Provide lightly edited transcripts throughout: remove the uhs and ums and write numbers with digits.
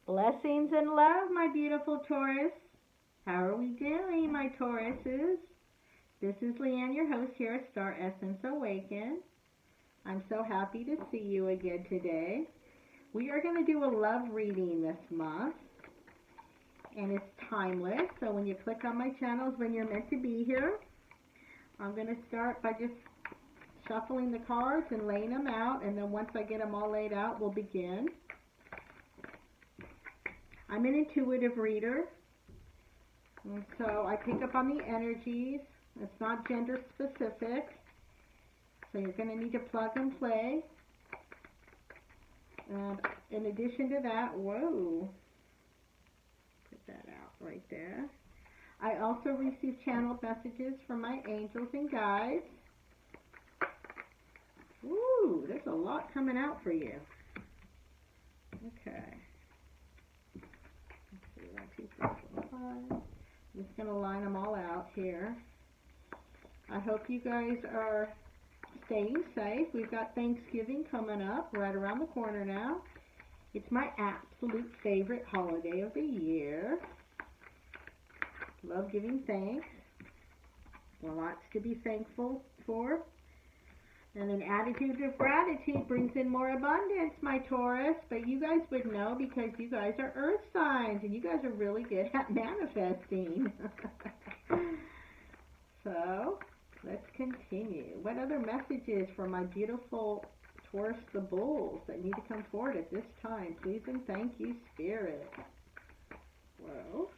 Blessings and love, my beautiful Taurus. How are we doing, my Tauruses? This is Leanne, your host here at Staressenceawaken. I'm so happy to see you again today. We are going to do a love reading this month, and it's timeless. So when you click on my channels when you're meant to be here, I'm going to start by just shuffling the cards and laying them out, and then once I get them all laid out, we'll begin. I'm an intuitive reader, and so I pick up on the energies. It's not gender specific, so you're going to need to plug and play. And in addition to that, whoa, put that out right there. I also receive channeled messages from my angels and guides. Ooh, there's a lot coming out for you. Okay. I'm just going to line them all out here. I hope you guys are staying safe. We've got Thanksgiving coming up right around the corner now. It's my absolute favorite holiday of the year. Love giving thanks. Lots to be thankful for. And an attitude of gratitude brings in more abundance, my Taurus. But you guys would know because you guys are earth signs and you guys are really good at manifesting. So, let's continue. What other messages for my beautiful Taurus the Bulls that need to come forward at this time? Please and thank you, Spirit. Whoa.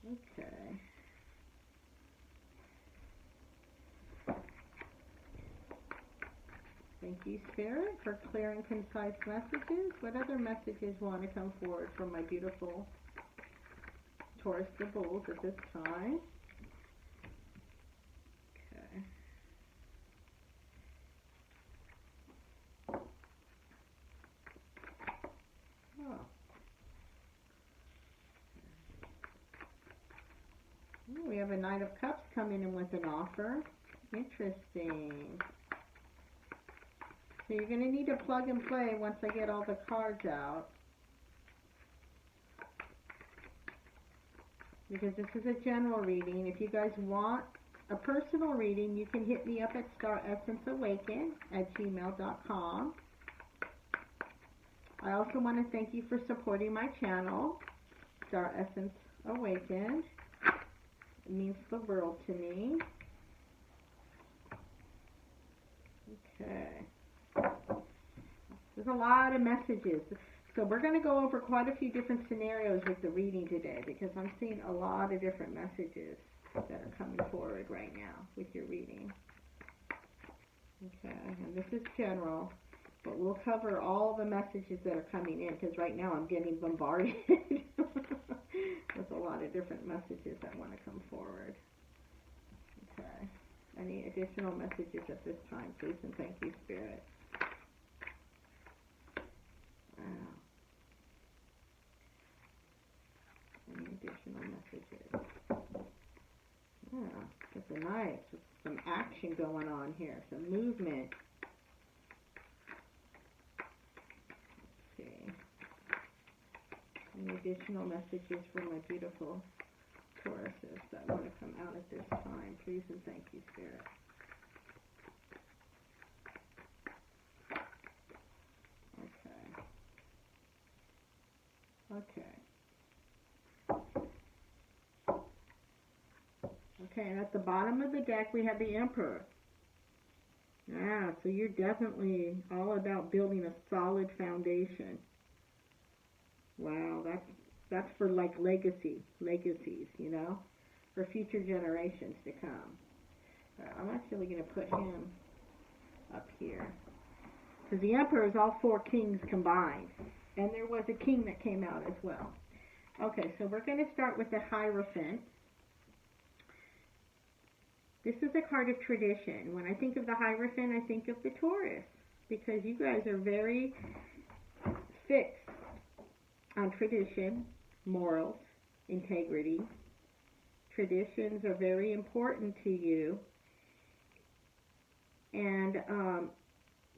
Okay. Thank you, Spirit, for clear and concise messages. What other messages want to come forward from my beautiful Taurus the Bulls at this time? Okay. Oh. We have a Knight of Cups coming in with an offer. Interesting. So you're going to need to plug and play once I get all the cards out. Because this is a general reading. If you guys want a personal reading, you can hit me up at staressenceawaken@gmail.com. I also want to thank you for supporting my channel, Star Essence Awaken. It means the world to me. Okay. There's a lot of messages. So we're going to go over quite a few different scenarios with the reading today because I'm seeing a lot of different messages that are coming forward right now with your reading. Okay, and this is general, but we'll cover all the messages that are coming in because right now I'm getting bombarded with a lot of different messages that want to come forward. Okay, any additional messages at this time, please and thank you, Spirit. Wow. Any additional messages? Yeah, it's a nice, with some action going on here, some movement. Let's see. Any additional messages for my beautiful Tauruses that want to come out at this time? Please and thank you, Spirit. Okay. Okay, and at the bottom of the deck we have the Emperor. Yeah, so you're definitely all about building a solid foundation. Wow, that's for like legacies, you know, for future generations to come. I'm actually going to put him up here because the Emperor is all four kings combined. And there was a king that came out as well. Okay, so we're going to start with the Hierophant. This is a card of tradition. When I think of the Hierophant, I think of the Taurus. Because you guys are very fixed on tradition, morals, integrity. Traditions are very important to you. And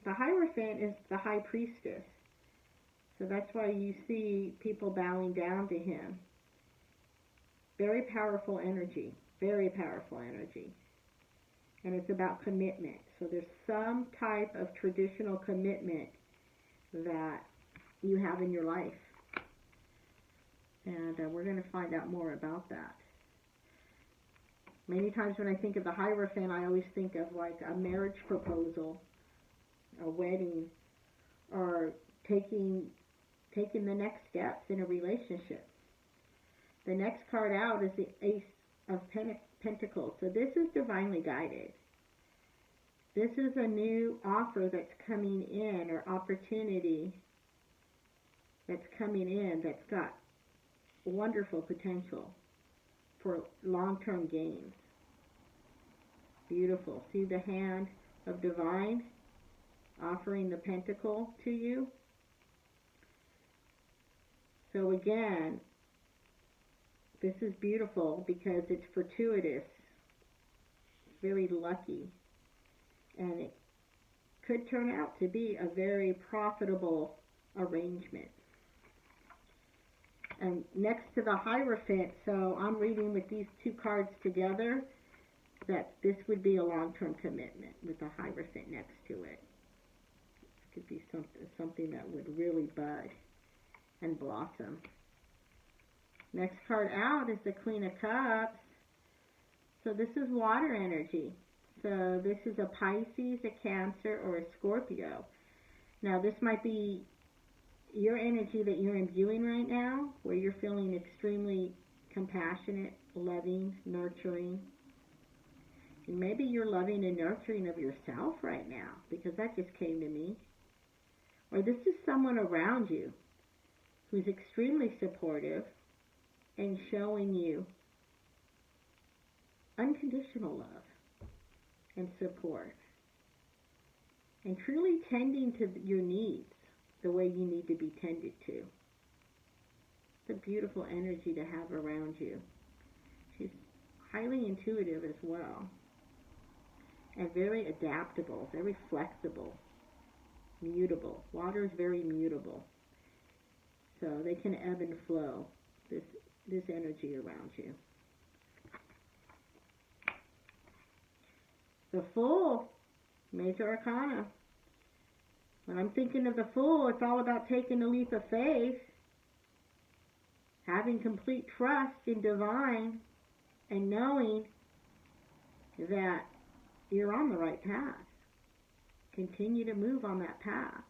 the Hierophant is the High Priestess. So that's why you see people bowing down to him. Very powerful energy. Very powerful energy. And it's about commitment. So there's some type of traditional commitment that you have in your life. And we're going to find out more about that. Many times when I think of the Hierophant, I always think of like a marriage proposal, a wedding, or taking the next steps in a relationship. The next card out is the Ace of Pentacles. So this is divinely guided. This is a new offer that's coming in, or opportunity that's coming in, that's got wonderful potential for long-term gains. Beautiful. See the hand of divine offering the pentacle to you? So again, this is beautiful because it's fortuitous. It's very lucky. And it could turn out to be a very profitable arrangement. And next to the Hierophant, so I'm reading with these two cards together, that this would be a long-term commitment with the Hierophant next to it. This could be something that would really bud and blossom. Next card out is the Queen of Cups. So this is water energy. So this is a Pisces, a Cancer, or a Scorpio. Now this might be your energy that you're imbuing right now, where you're feeling extremely compassionate, loving, nurturing. And maybe you're loving and nurturing of yourself right now, because that just came to me. Or this is someone around you who's extremely supportive and showing you unconditional love and support, and truly tending to your needs the way you need to be tended to. It's a beautiful energy to have around you. She's highly intuitive as well, and very adaptable, very flexible, mutable. Water is very mutable, so they can ebb and flow, this energy around you. The Fool, Major Arcana. When I'm thinking of the Fool, it's all about taking a leap of faith, having complete trust in divine, and knowing that you're on the right path. Continue to move on that path.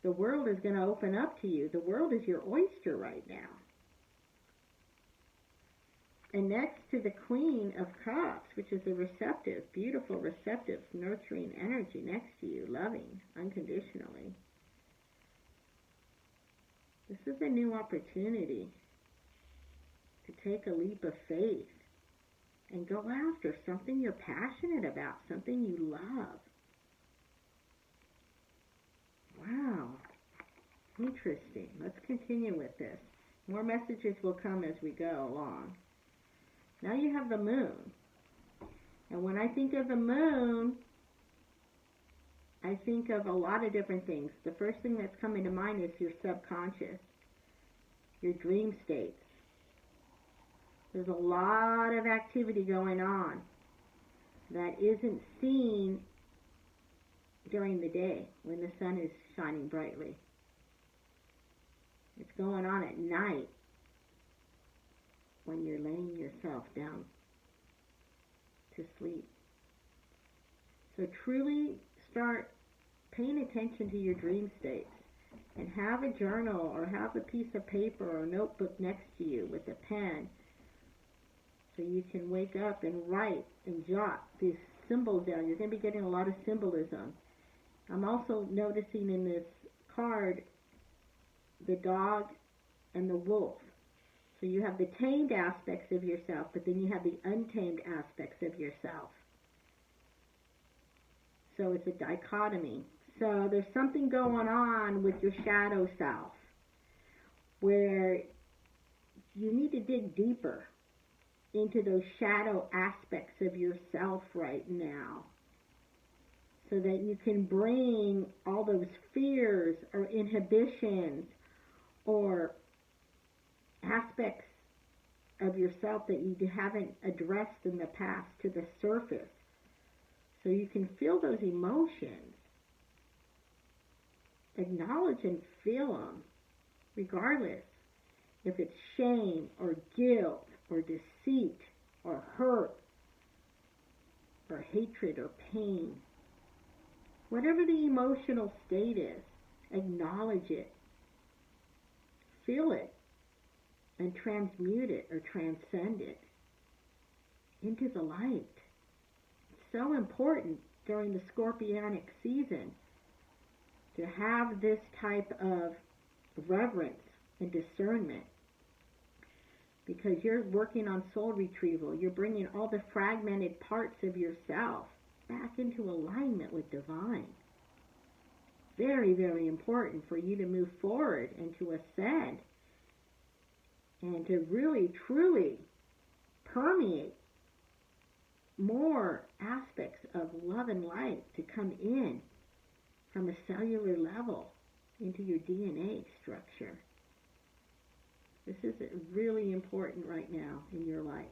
The world is going to open up to you. The world is your oyster right now. And next to the Queen of Cups, which is a receptive, beautiful, receptive, nurturing energy next to you, loving unconditionally. This is a new opportunity to take a leap of faith and go after something you're passionate about, something you love. Wow. Interesting. Let's continue with this. More messages will come as we go along. Now you have the Moon. And when I think of the Moon, I think of a lot of different things. The first thing that's coming to mind is your subconscious, your dream states. There's a lot of activity going on that isn't seen during the day when the sun is shining brightly. It's going on at night when you're laying yourself down to sleep. So truly start paying attention to your dream states, and have a journal or have a piece of paper or a notebook next to you with a pen, so you can wake up and write and jot these symbols down. You're going to be getting a lot of symbolism. I'm also noticing in this card the dog and the wolf. So you have the tamed aspects of yourself, but then you have the untamed aspects of yourself. So it's a dichotomy. So there's something going on with your shadow self where you need to dig deeper into those shadow aspects of yourself right now, so that you can bring all those fears or inhibitions or aspects of yourself that you haven't addressed in the past to the surface. So you can feel those emotions. Acknowledge and feel them, regardless if it's shame or guilt or deceit or hurt or hatred or pain. Whatever the emotional state is, acknowledge it, feel it, and transmute it or transcend it into the light. It's so important during the Scorpionic season to have this type of reverence and discernment, because you're working on soul retrieval. You're bringing all the fragmented parts of yourself back into alignment with divine. Very, very important for you to move forward and to ascend and to really, truly permeate more aspects of love and light to come in from a cellular level into your DNA structure. This is really important right now in your life.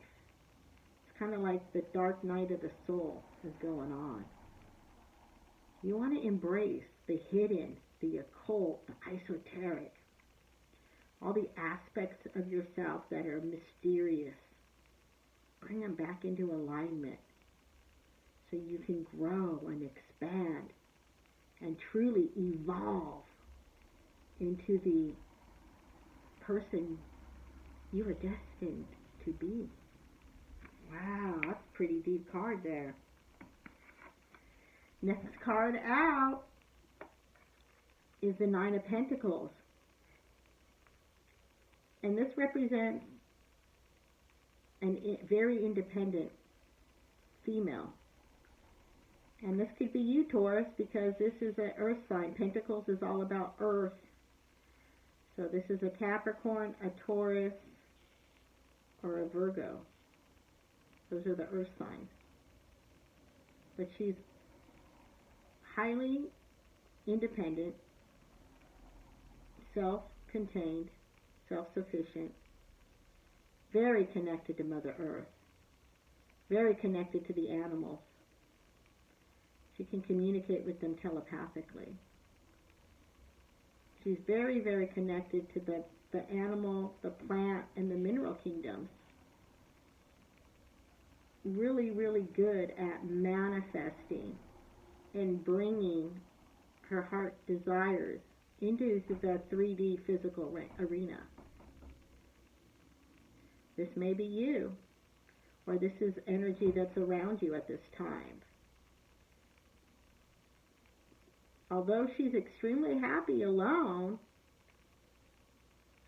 It's kind of like the dark night of the soul is going on. You want to embrace the hidden, the occult, the esoteric, all the aspects of yourself that are mysterious. Bring them back into alignment so you can grow and expand and truly evolve into the person you are destined to be. Wow, that's a pretty deep card there. Next card out is the Nine of Pentacles. And this represents a very independent female. And this could be you, Taurus, because this is an earth sign. Pentacles is all about earth. So this is a Capricorn, a Taurus, or a Virgo. Those are the earth signs. But she's highly independent, self-contained, self-sufficient, very connected to Mother Earth, very connected to the animals. She can communicate with them telepathically. She's very, very connected to the animal, the plant, and the mineral kingdoms. Really, really good at manifesting and bringing her heart desires into the 3D physical arena. This may be you, or this is energy that's around you at this time. Although she's extremely happy alone,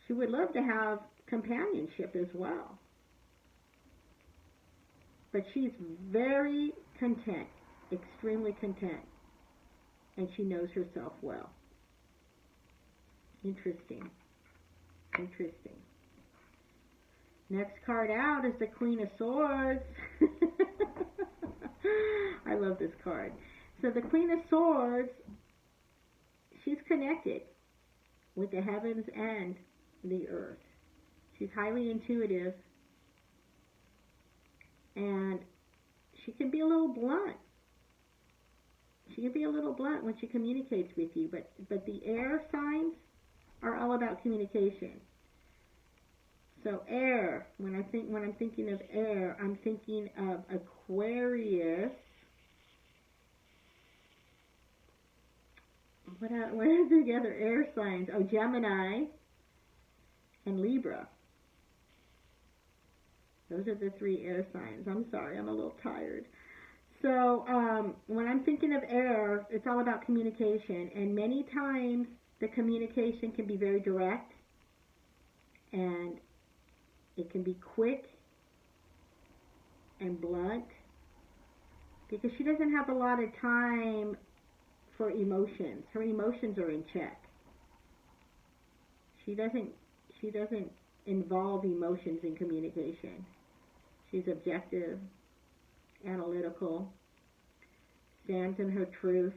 she would love to have companionship as well. But she's very content, extremely content, and she knows herself well. Interesting. Interesting. Next card out is the Queen of Swords. I love this card. So the Queen of Swords, she's connected with the heavens and the earth. She's highly intuitive, and she can be a little blunt. She can be a little blunt when she communicates with you, but the air signs are all about communication. So air, when I'm thinking of air, I'm thinking of Aquarius. What are the other air signs? Oh, Gemini and Libra. Those are the three air signs. I'm sorry, I'm a little tired. So when I'm thinking of air, it's all about communication. And many times the communication can be very direct, and it can be quick and blunt, because she doesn't have a lot of time for emotions. Her emotions are in check. She doesn't involve emotions in communication. She's objective, analytical, stands in her truth,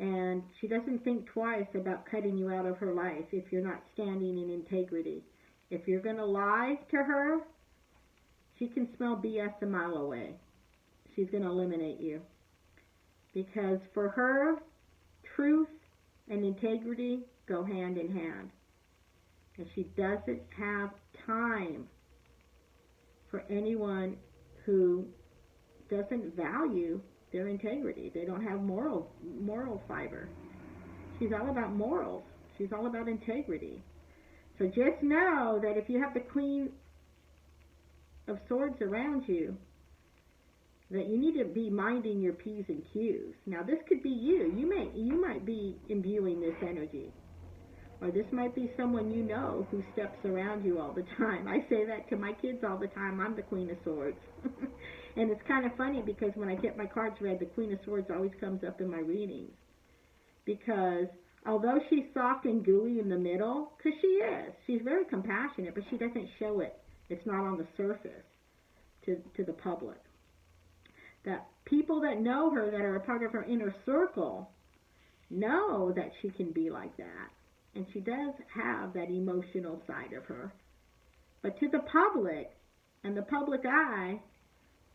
And she doesn't think twice about cutting you out of her life if you're not standing in integrity. If you're going to lie to her, she can smell BS a mile away. She's going to eliminate you. Because for her, truth and integrity go hand in hand. And she doesn't have time for anyone who doesn't value their integrity. They don't have moral fiber. She's all about morals. She's all about integrity. So just know that if you have the Queen of Swords around you, that you need to be minding your P's and Q's. Now this could be you. You might be imbuing this energy. Or this might be someone you know who steps around you all the time. I say that to my kids all the time. I'm the Queen of Swords. And it's kind of funny because when I get my cards read, the Queen of Swords always comes up in my readings. Because although she's soft and gooey in the middle, because she is, she's very compassionate, but she doesn't show it. It's not on the surface to the public. That people that know her, that are a part of her inner circle, know that she can be like that. And she does have that emotional side of her. But to the public and the public eye,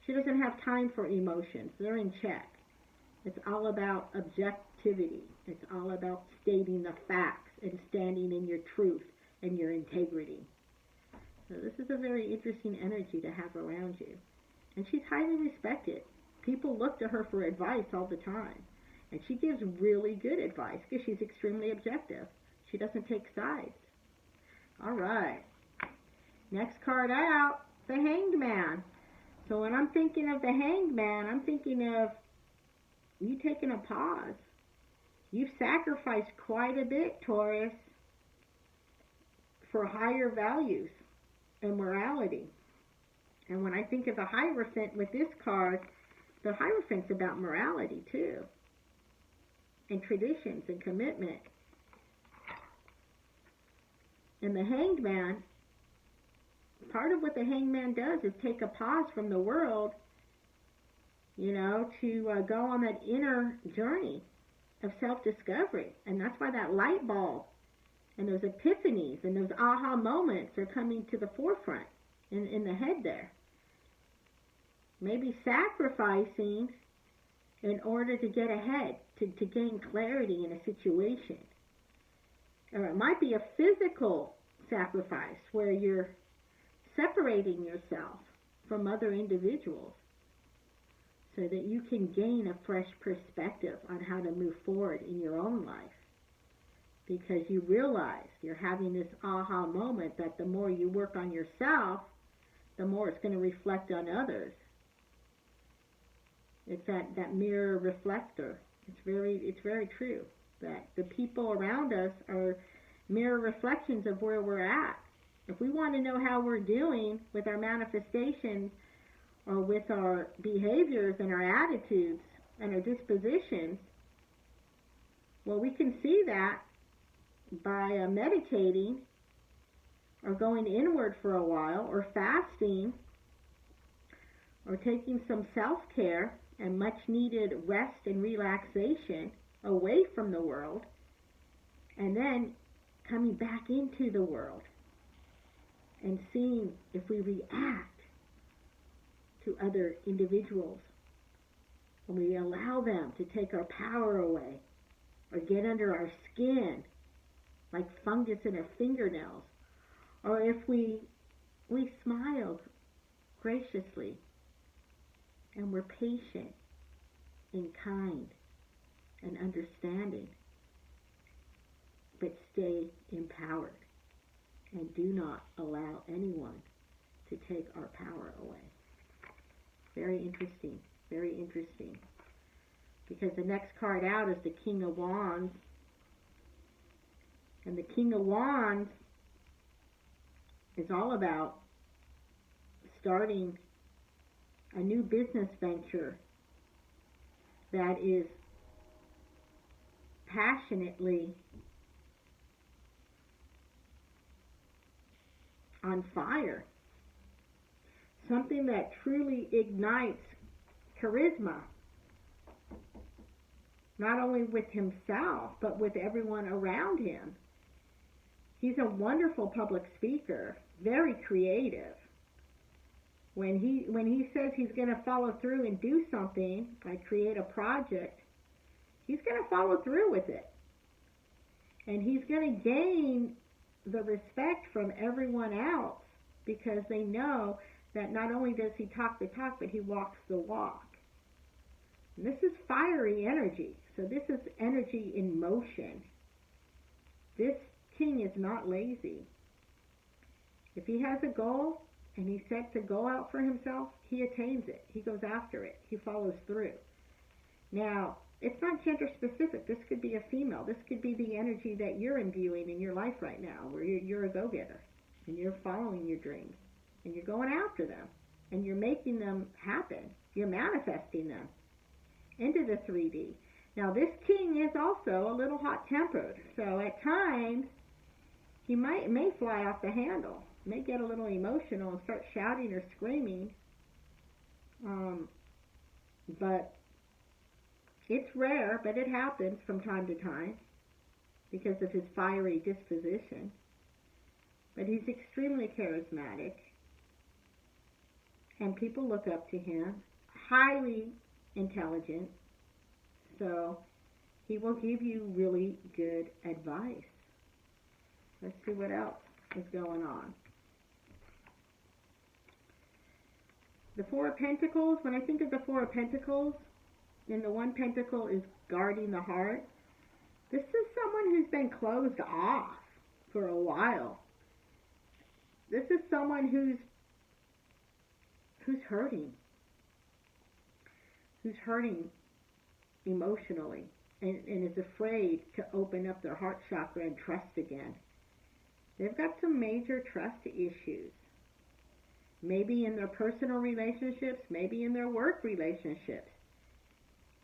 she doesn't have time for emotions. They're in check. It's all about objectivity. It's all about stating the facts and standing in your truth and your integrity. So this is a very interesting energy to have around you. And she's highly respected. People look to her for advice all the time. And she gives really good advice because she's extremely objective. She doesn't take sides. All right. Next card out, the Hanged Man. So when I'm thinking of the Hanged Man, I'm thinking of you taking a pause. You've sacrificed quite a bit, Taurus, for higher values and morality. And when I think of the Hierophant with this card, the Hierophant's about morality too, and traditions and commitment. And the Hanged Man, part of what the Hanged Man does is take a pause from the world, to go on that inner journey of self-discovery. And that's why that light bulb and those epiphanies and those aha moments are coming to the forefront in the head there. Maybe sacrificing in order to get ahead, to gain clarity in a situation. Or it might be a physical sacrifice where you're separating yourself from other individuals so that you can gain a fresh perspective on how to move forward in your own life. Because you realize you're having this aha moment that the more you work on yourself, the more it's going to reflect on others. It's that mirror reflector. It's very true that the people around us are mirror reflections of where we're at. If we want to know how we're doing with our manifestations or with our behaviors and our attitudes and our dispositions, well, we can see that by meditating or going inward for a while or fasting or taking some self-care and much needed rest and relaxation away from the world, and then coming back into the world and seeing if we react to other individuals, when we allow them to take our power away or get under our skin like fungus in our fingernails, or if we smile graciously and we're patient and kind and understanding, but stay empowered and do not allow anyone to take our power away. Very interesting, very interesting. Because the next card out is the King of Wands. And the King of Wands is all about starting a new business venture that is passionately on fire. Something that truly ignites charisma not only with himself, but with everyone around him. He's a wonderful public speaker, very creative. When he says he's going to follow through and do something, like create a project, he's going to follow through with it. And he's going to gain the respect from everyone else because they know that not only does he talk the talk, but he walks the walk. And this is fiery energy. So this is energy in motion. This king is not lazy. If he has a goal and he sets a goal out for himself, he attains it. He goes after it. He follows through. Now, it's not gender specific. This could be a female. This could be the energy that you're imbuing in your life right now, where you're a go-getter and you're following your dreams and you're going after them and you're making them happen. You're manifesting them into the 3D. Now, this king is also a little hot-tempered, so at times he may fly off the handle, may get a little emotional and start shouting or screaming, but it's rare, but it happens from time to time because of his fiery disposition. But he's extremely charismatic, and people look up to him, highly intelligent, so he will give you really good advice. Let's see what else is going on. The Four of Pentacles, when I think of the Four of Pentacles, and the one pentacle is guarding the heart, this is someone who's been closed off for a while. This is someone who's hurting. Who's hurting emotionally and is afraid to open up their heart chakra and trust again. They've got some major trust issues. Maybe in their personal relationships, maybe in their work relationships.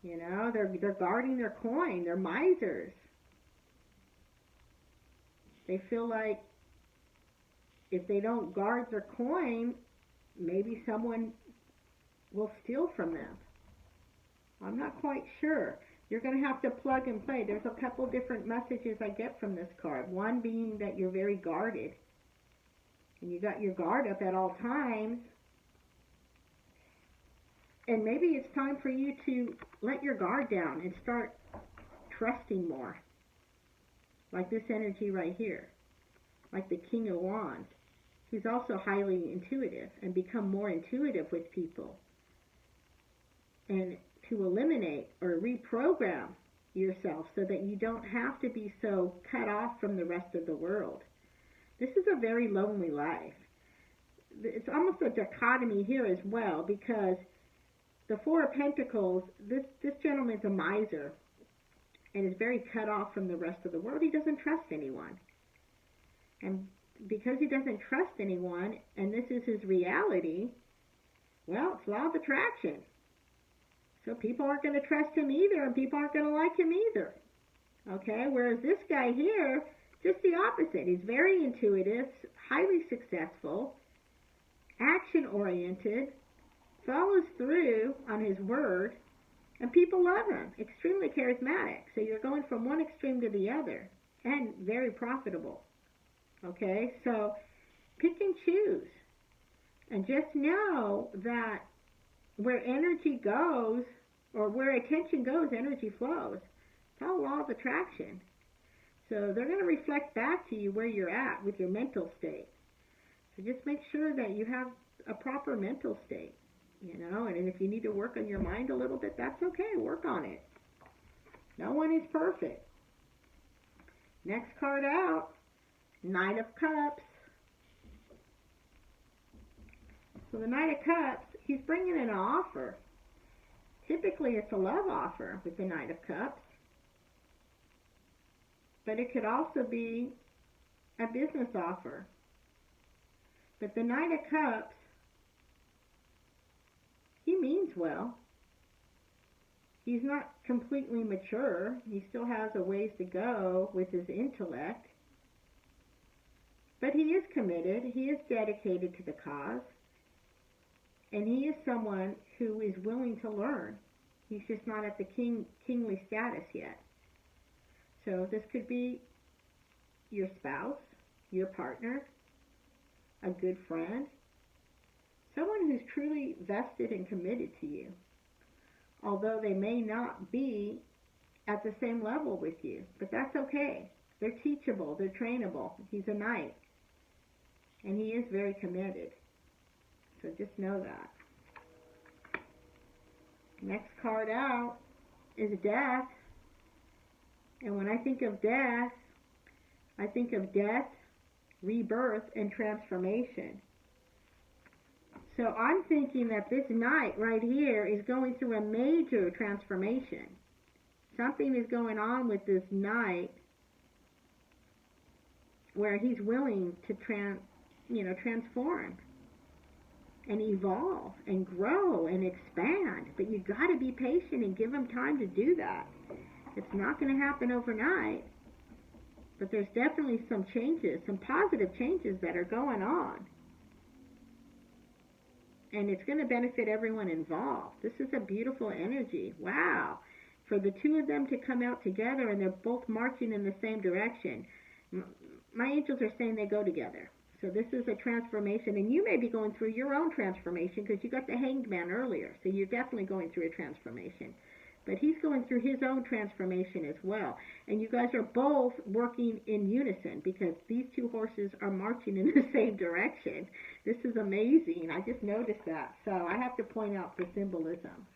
You know, they're guarding their coin. They're misers. They feel like if they don't guard their coin, maybe someone will steal from them. I'm not quite sure. You're going to have to plug and play. There's a couple different messages I get from this card. One being that you're very guarded. And you got your guard up at all times. And maybe it's time for you to let your guard down and start trusting more. Like this energy right here. Like the King of Wands. He's also highly intuitive and become more intuitive with people. And to eliminate or reprogram yourself so that you don't have to be so cut off from the rest of the world. This is a very lonely life. It's almost a dichotomy here as well, because the Four of Pentacles, this gentleman's a miser and is very cut off from the rest of the world. He doesn't trust anyone. And because he doesn't trust anyone, and this is his reality, well, it's law of attraction. So people aren't going to trust him either, and people aren't going to like him either. Okay, whereas this guy here, just the opposite. He's very intuitive, highly successful, action-oriented, follows through on his word, and people love him. Extremely charismatic. So you're going from one extreme to the other, and very profitable. Okay, so pick and choose. And just know that where energy goes, or where attention goes, energy flows. It's all law of attraction. So they're going to reflect back to you where you're at with your mental state. So just make sure that you have a proper mental state, you know, and if you need to work on your mind a little bit, that's okay. Work on it. No one is perfect. Next card out, Nine of Cups. So the Knight of Cups, he's bringing in an offer. Typically it's a love offer with the Knight of Cups. But it could also be a business offer. But the Knight of Cups, he means well. He's not completely mature. He still has a ways to go with his intellect. But he is committed. He is dedicated to the cause. And he is someone who is willing to learn. He's just not at the kingly status yet. So this could be your spouse, your partner, a good friend, someone who's truly vested and committed to you, although they may not be at the same level with you, but that's okay. They're teachable, they're trainable. He's a knight, and he is very committed. So just know that. Next card out is Death. And when I think of death, I think of death, rebirth, and transformation. So I'm thinking that this knight right here is going through a major transformation. Something is going on with this knight where he's willing to transform and evolve and grow and expand. But you got to be patient and give him time to do that. It's not going to happen overnight. But there's definitely some changes, some positive changes that are going on. And it's going to benefit everyone involved. This is a beautiful energy. Wow. For the two of them to come out together and they're both marching in the same direction. My angels are saying they go together. So this is a transformation. And you may be going through your own transformation because you got the Hangman earlier. So you're definitely going through a transformation. But he's going through his own transformation as well. And you guys are both working in unison because these two horses are marching in the same direction. This is amazing. I just noticed that. So I have to point out the symbolism.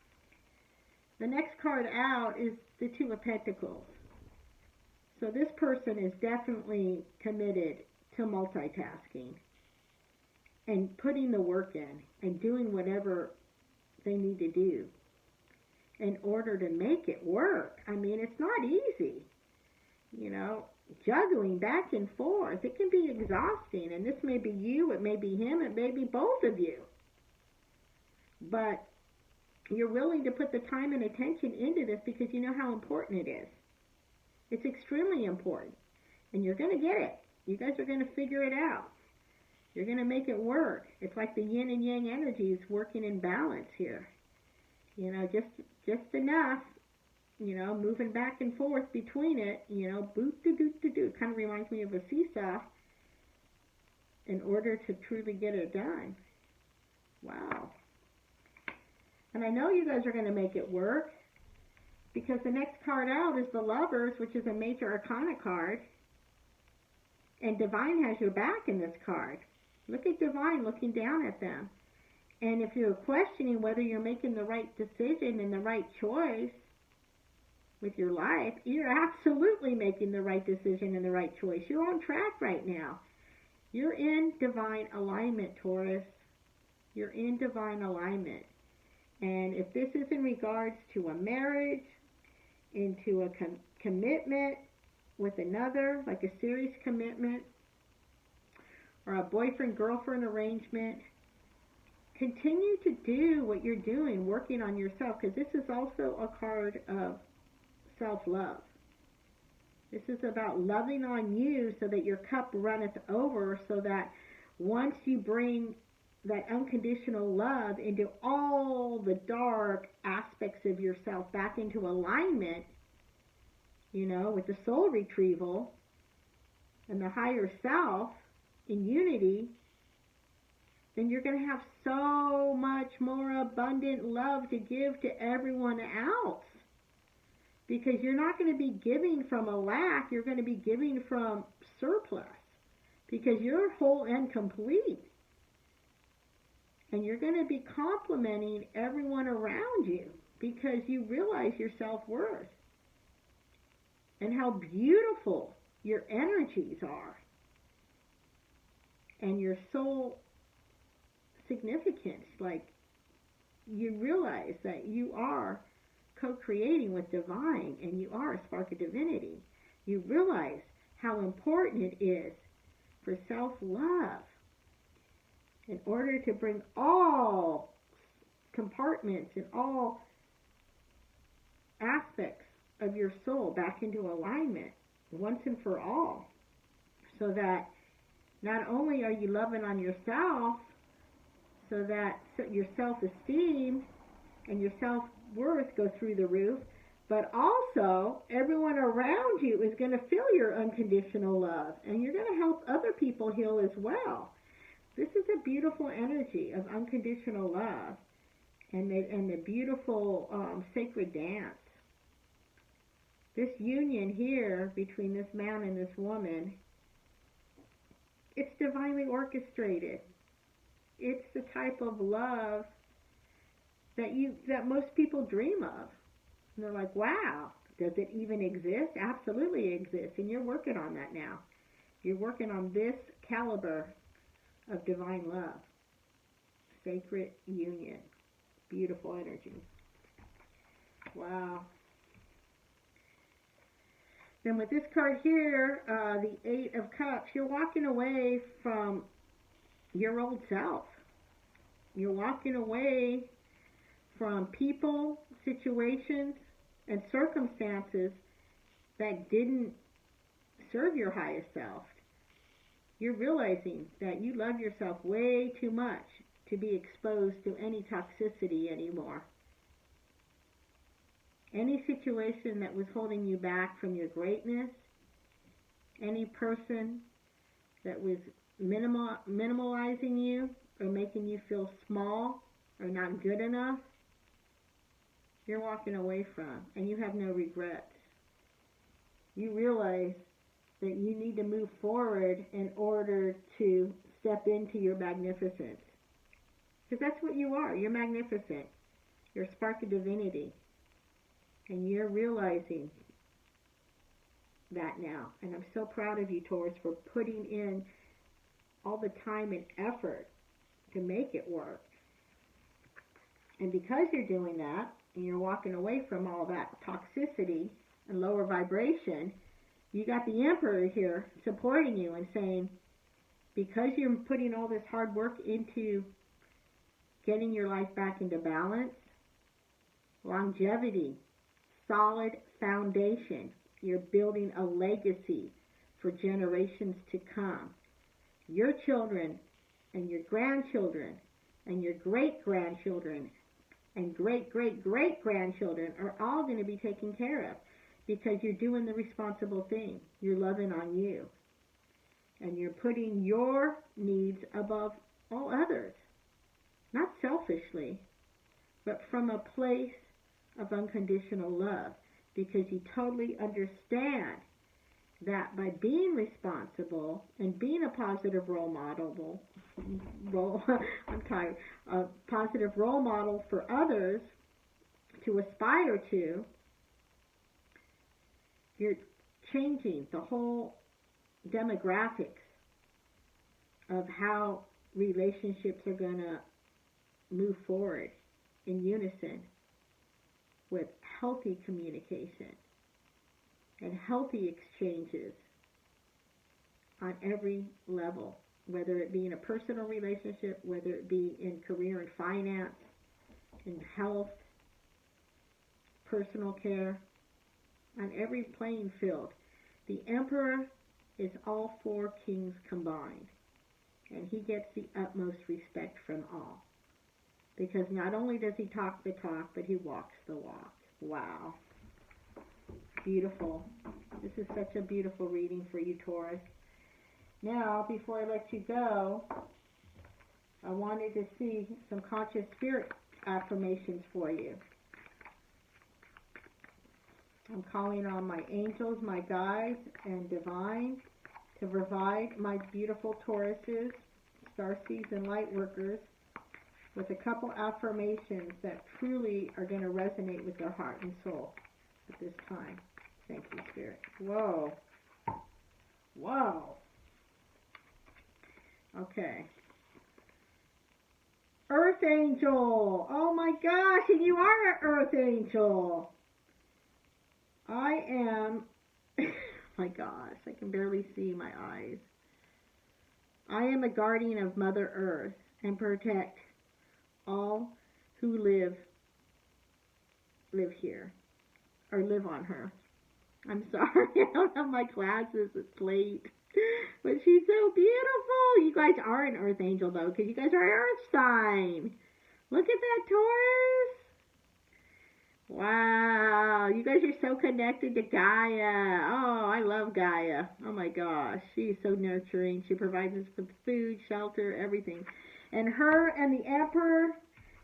The next card out is the Two of Pentacles. So this person is definitely committed to multitasking and putting the work in and doing whatever they need to do in order to make it work. I mean, it's not easy. Juggling back and forth. It can be exhausting. And this may be you, it may be him, it may be both of you. But you're willing to put the time and attention into this because you know how important it is. It's extremely important. And you're going to get it. You guys are going to figure it out. You're going to make it work. It's like the yin and yang energies working in balance here. Just enough, moving back and forth between it, boot-to-doot-to-do. Kind of reminds me of a seesaw in order to truly get it done. Wow. And I know you guys are going to make it work because the next card out is the Lovers, which is a major arcana card. And Divine has your back in this card. Look at Divine looking down at them. And if you're questioning whether you're making the right decision and the right choice with your life, you're absolutely making the right decision and the right choice. You're on track right now. You're in divine alignment, Taurus. You're in divine alignment. And if this is in regards to a marriage, into a commitment with another, like a serious commitment, or a boyfriend-girlfriend arrangement, continue to do what you're doing, working on yourself, because this is also a card of self-love. This is about loving on you so that your cup runneth over, so that once you bring that unconditional love into all the dark aspects of yourself back into alignment, with the soul retrieval and the higher self in unity, then you're going to have so much more abundant love to give to everyone else. Because you're not going to be giving from a lack, you're going to be giving from surplus. Because you're whole and complete. And you're going to be complimenting everyone around you because you realize your self-worth and how beautiful your energies are and your soul significance. Like, you realize that you are co-creating with divine and you are a spark of divinity. You realize how important it is for self-love in order to bring all compartments and all aspects of your soul back into alignment once and for all, so that not only are you loving on yourself, so that your self-esteem and your self-worth go through the roof, but also everyone around you is going to feel your unconditional love, and you're going to help other people heal as well. This is a beautiful energy of unconditional love and the beautiful sacred dance. This union here between this man and this woman, it's divinely orchestrated. It's the type of love that most people dream of. And they're like, wow, does it even exist? Absolutely exists. And you're working on that now. You're working on this caliber of divine love. Sacred union. Beautiful energy. Wow. Then with this card here, the Eight of Cups, you're walking away from your old self. You're walking away from people, situations, and circumstances that didn't serve your highest self. You're realizing that you love yourself way too much to be exposed to any toxicity anymore. Any situation that was holding you back from your greatness, any person that was minimalizing you or making you feel small or not good enough, you're walking away from, and you have no regrets. You realize that you need to move forward in order to step into your magnificence. Because that's what you are. You're magnificent. You're a spark of divinity. And you're realizing that now. And I'm so proud of you, Taurus, for putting in all the time and effort to make it work. And because you're doing that, and you're walking away from all that toxicity and lower vibration, you got the Emperor here supporting you and saying, because you're putting all this hard work into getting your life back into balance, longevity, solid foundation, you're building a legacy for generations to come. Your children and your grandchildren and your great-grandchildren and great-great-great-grandchildren are all going to be taken care of because you're doing the responsible thing. You're loving on you. And you're putting your needs above all others. Not selfishly, but from a place of unconditional love, because you totally understand that by being responsible and being a positive role model, a positive role model for others to aspire to, you're changing the whole demographics of how relationships are going to move forward in unison with healthy communication and healthy exchanges on every level, whether it be in a personal relationship, whether it be in career and finance, in health, personal care, on every playing field. The Emperor is all four kings combined, and he gets the utmost respect from all. Because not only does he talk the talk, but he walks the walk. Wow. Beautiful. This is such a beautiful reading for you, Taurus. Now, before I let you go, I wanted to see some conscious spirit affirmations for you. I'm calling on my angels, my guides, and divine to provide my beautiful Tauruses, starseeds, and light workers with a couple affirmations that truly are going to resonate with their heart and soul at this time. Thank you, Spirit. Whoa. Whoa. Okay. Earth Angel. Oh my gosh, and you are an Earth Angel. I am, my gosh, I can barely see my eyes. I am a guardian of Mother Earth and protect all who live here, or live on her. I'm sorry, I don't have my glasses, it's late. But she's so beautiful. You guys are an Earth Angel, though, because you guys are Earth sign. Look at that, Taurus. Wow, you guys are so connected to Gaia. Oh, I love Gaia. Oh my gosh, she's so nurturing. She provides us with food, shelter, everything. And her and the Emperor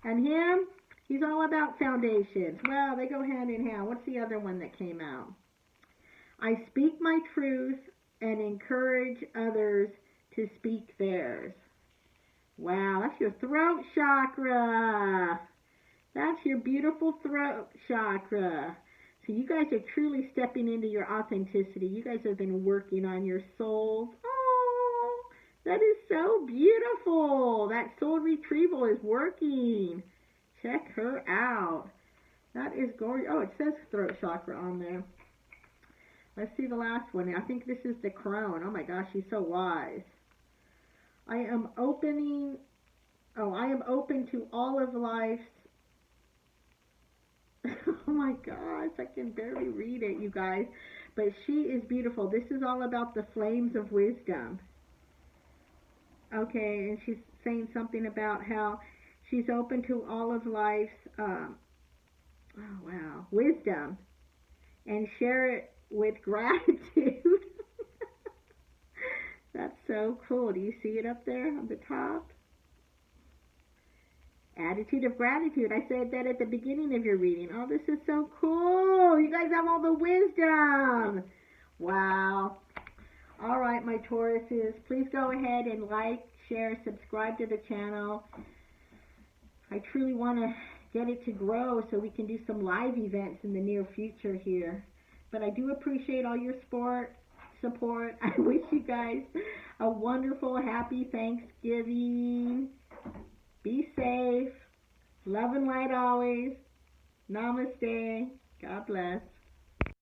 and him, he's all about foundations. Well, they go hand in hand. What's the other one that came out? I speak my truth and encourage others to speak theirs. Wow, that's your throat chakra. That's your beautiful throat chakra. So you guys are truly stepping into your authenticity. You guys have been working on your souls. Oh, that is so beautiful. That soul retrieval is working. Check her out. That is gorgeous. Oh, it says throat chakra on there. Let's see the last one. I think this is the crone. Oh my gosh, she's so wise. I am open to all of life's. Oh my gosh, I can barely read it, you guys. But she is beautiful. This is all about the flames of wisdom. Okay, and she's saying something about how she's open to all of life's, wisdom, and share it with gratitude. That's so cool. Do you see it up there on the top? Attitude of gratitude. I said that at the beginning of your reading. Oh, this is so cool. You guys have all the wisdom. Wow. All right, my Tauruses. Please go ahead and like, share, subscribe to the channel. I truly want to get it to grow so we can do some live events in the near future here. But I do appreciate all your support. I wish you guys a wonderful, happy Thanksgiving. Be safe. Love and light always. Namaste. God bless.